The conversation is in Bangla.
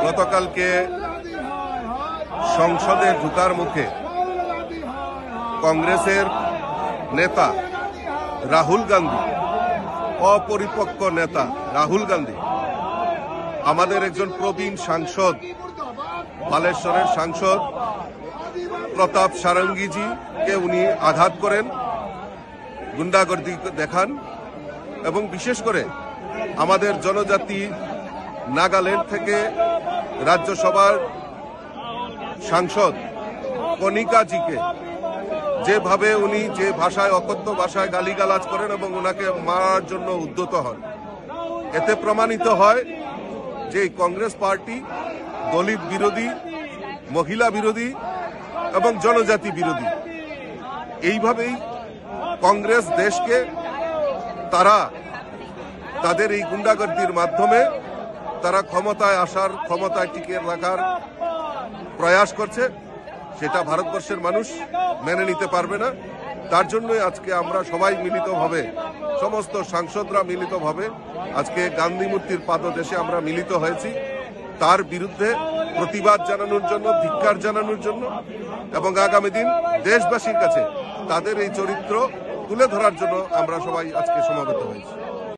গতকালকে সংসদে ঢোকার মুখে কংগ্রেসের নেতা রাহুল গান্ধী, অপরিপক্ক নেতা রাহুল গান্ধী, আমাদের একজন প্রবীণ সাংসদ, বালেশ্বরের সাংসদ প্রতাপ সারঙ্গীজিকে উনি আঘাত করেন, গুন্ডাগর্দি দেখান এবং বিশেষ করে আমাদের জনজাতি নাগাল্যান্ড থেকে রাজ্যসভার সাংসদ কণিকাজিকে যেভাবে উনি যে ভাষায়, অকথ্য ভাষায় গালিগালাজ করেন এবং ওনাকে মারার জন্য উদ্যত হন, এতে প্রমাণিত হয় যে কংগ্রেস পার্টি দলিত বিরোধী, মহিলা বিরোধী এবং জনজাতি বিরোধী। এইভাবেই কংগ্রেস দেশকে তাদের এই গুন্ডাগর্দির মাধ্যমে তারা ক্ষমতায় আসার, ক্ষমতায় টিকে রাখার প্রয়াস করছে। সেটা ভারতবর্ষের মানুষ মেনে নিতে পারবে না। তার জন্যই আজকে আমরা সবাই মিলিতভাবে, সমস্ত সাংসদরা মিলিতভাবে আজকে গান্ধী মূর্তির পাদদেশে আমরা মিলিত হয়েছি, তার বিরুদ্ধে প্রতিবাদ জানানোর জন্য, ধিক্কার জানানোর জন্য এবং আগামী দিন দেশবাসীর কাছে তাদের এই চরিত্র তুলে ধরার জন্য আমরা সবাই আজকে সমবেত হয়েছি।